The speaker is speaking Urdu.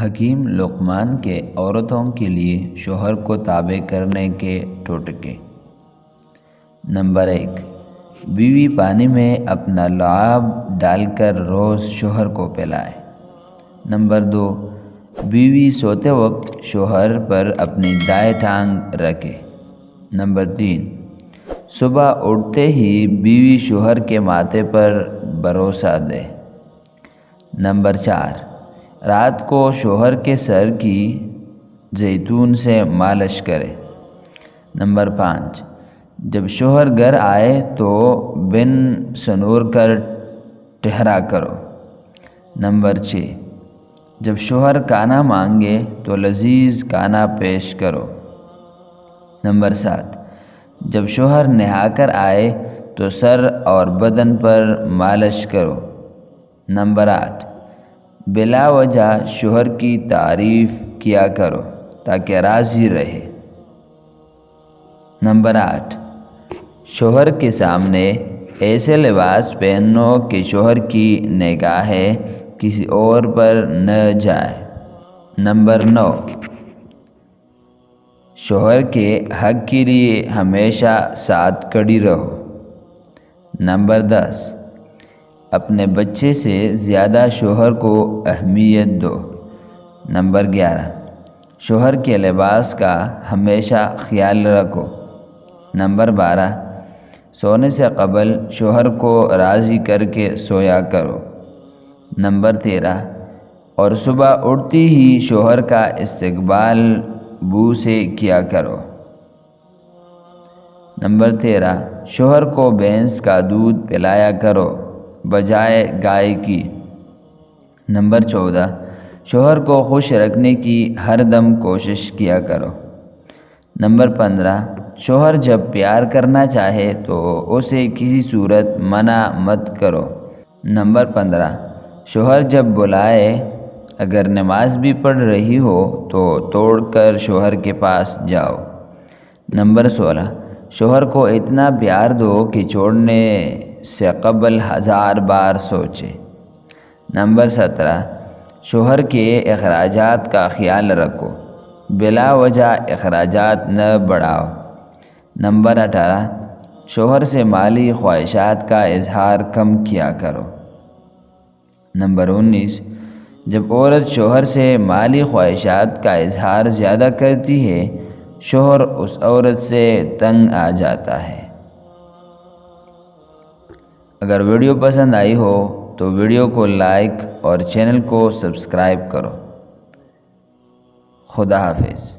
حکیم لقمان کے عورتوں کے لیے شوہر کو تابع کرنے کے ٹوٹکے۔ نمبر 1، بیوی پانی میں اپنا لعاب ڈال کر روز شوہر کو پلائے۔ نمبر 2، بیوی سوتے وقت شوہر پر اپنی دائیں ٹانگ رکھے۔ نمبر 3، صبح اٹھتے ہی بیوی شوہر کے ماتھے پر بوسہ دے۔ نمبر 4، رات کو شوہر کے سر کی زیتون سے مالش کرے۔ نمبر 5، جب شوہر گھر آئے تو بن سنور کر ٹہرا کرو۔ نمبر 6، جب شوہر کھانا مانگے تو لذیذ کھانا پیش کرو۔ نمبر 7، جب شوہر نہا کر آئے تو سر اور بدن پر مالش کرو۔ نمبر 8، بلا وجہ شوہر کی تعریف کیا کرو تاکہ راضی رہے۔ نمبر 8، شوہر کے سامنے ایسے لباس پہنو کہ شوہر کی نگاہیں کسی اور پر نہ جائے۔ نمبر 9، شوہر کے حق کے لیے ہمیشہ ساتھ کھڑی رہو۔ نمبر 10، اپنے بچے سے زیادہ شوہر کو اہمیت دو۔ نمبر 11، شوہر کے لباس کا ہمیشہ خیال رکھو۔ نمبر 12، سونے سے قبل شوہر کو راضی کر کے سویا کرو۔ نمبر 13، اور صبح اٹھتی ہی شوہر کا استقبال بو سے کیا کرو۔ نمبر 13، شوہر کو بھینس کا دودھ پلایا کرو بجائے گائے کی۔ نمبر 14، شوہر کو خوش رکھنے کی ہر دم کوشش کیا کرو۔ نمبر 15، شوہر جب پیار کرنا چاہے تو اسے کسی صورت منع مت کرو۔ نمبر 15، شوہر جب بلائے اگر نماز بھی پڑھ رہی ہو تو توڑ کر شوہر کے پاس جاؤ۔ نمبر 16، شوہر کو اتنا پیار دو کہ چھوڑنے سے قبل 1000 بار سوچے۔ نمبر 17، شوہر کے اخراجات کا خیال رکھو، بلا وجہ اخراجات نہ بڑھاؤ۔ نمبر 18، شوہر سے مالی خواہشات کا اظہار کم کیا کرو۔ نمبر 19، جب عورت شوہر سے مالی خواہشات کا اظہار زیادہ کرتی ہے شوہر اس عورت سے تنگ آ جاتا ہے۔ اگر ویڈیو پسند آئی ہو تو ویڈیو کو لائک اور چینل کو سبسکرائب کرو۔ خدا حافظ۔